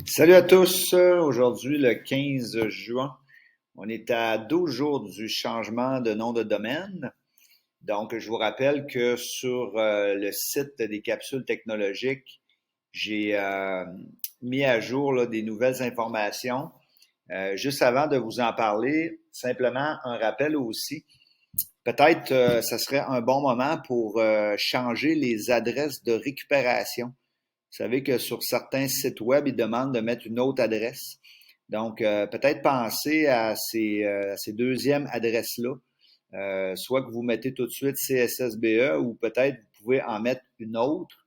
Salut à tous. Aujourd'hui, le 15 juin, on est à 12 jours du changement de nom de domaine. Donc, je vous rappelle que sur le site des capsules technologiques, j'ai mis à jour là, des nouvelles informations. Juste avant de vous en parler, simplement un rappel aussi. Peut-être ça serait un bon moment pour changer les adresses de récupération. Vous savez que sur certains sites web, ils demandent de mettre une autre adresse. Donc, peut-être penser à ces deuxièmes adresses-là. Soit que vous mettez tout de suite CSSBE ou peut-être vous pouvez en mettre une autre.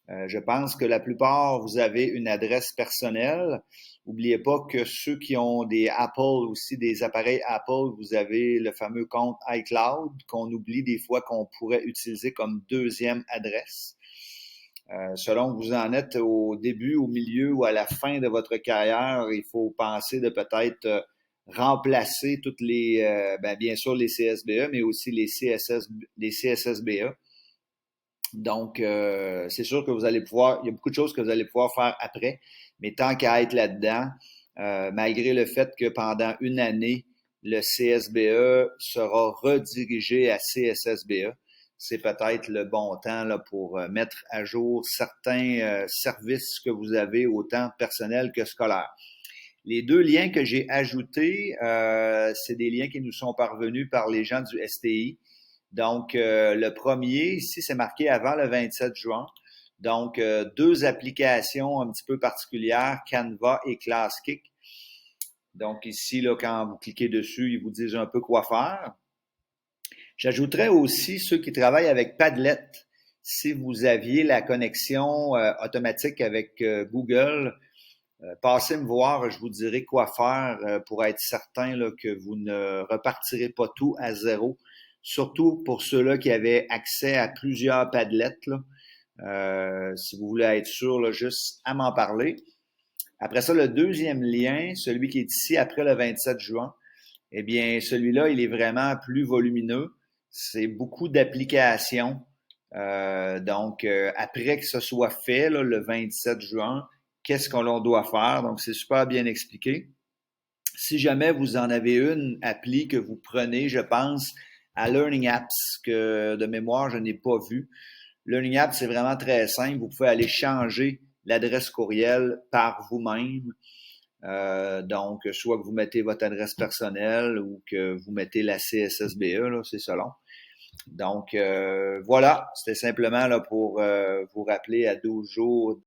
Je pense que la plupart, vous avez une adresse personnelle. N'oubliez pas que ceux qui ont des Apple aussi, des appareils Apple, vous avez le fameux compte iCloud qu'on oublie des fois qu'on pourrait utiliser comme deuxième adresse. Selon que vous en êtes au début, au milieu ou à la fin de votre carrière, il faut penser de peut-être remplacer toutes les, bien sûr les CSBE, mais aussi les CSSBE. Donc, c'est sûr que vous allez pouvoir, il y a beaucoup de choses que vous allez pouvoir faire après, mais tant qu'à être là-dedans, malgré le fait que pendant une année, le CSBE sera redirigé à CSSBE, c'est peut-être le bon temps là, pour mettre à jour certains services que vous avez, autant personnels que scolaires. Les deux liens que j'ai ajoutés, c'est des liens qui nous sont parvenus par les gens du STI. Donc, le premier, ici, c'est marqué avant le 27 juin. Donc, deux applications un petit peu particulières, Canva et ClassKick. Donc, ici, là, quand vous cliquez dessus, ils vous disent un peu quoi faire. J'ajouterais aussi ceux qui travaillent avec Padlet. Si vous aviez la connexion automatique avec Google, passez me voir, je vous dirai quoi faire pour être certain là, que vous ne repartirez pas tout à zéro. Surtout pour ceux-là qui avaient accès à plusieurs Padlets. Là. Si vous voulez être sûr, là, juste à m'en parler. Après ça, le deuxième lien, celui qui est ici après le 27 juin, eh bien, celui-là, il est vraiment plus volumineux. C'est beaucoup d'applications. Après que ce soit fait, là, le 27 juin, qu'est-ce qu'on doit faire? Donc, c'est super bien expliqué. Si jamais vous en avez une appli que vous prenez, je pense à Learning Apps, que de mémoire, je n'ai pas vu. Learning Apps, c'est vraiment très simple. Vous pouvez aller changer l'adresse courriel par vous-même. Donc, soit que vous mettez votre adresse personnelle ou que vous mettez la CSSBE, là, c'est selon. Donc, voilà, c'était simplement là, pour vous rappeler à 12 jours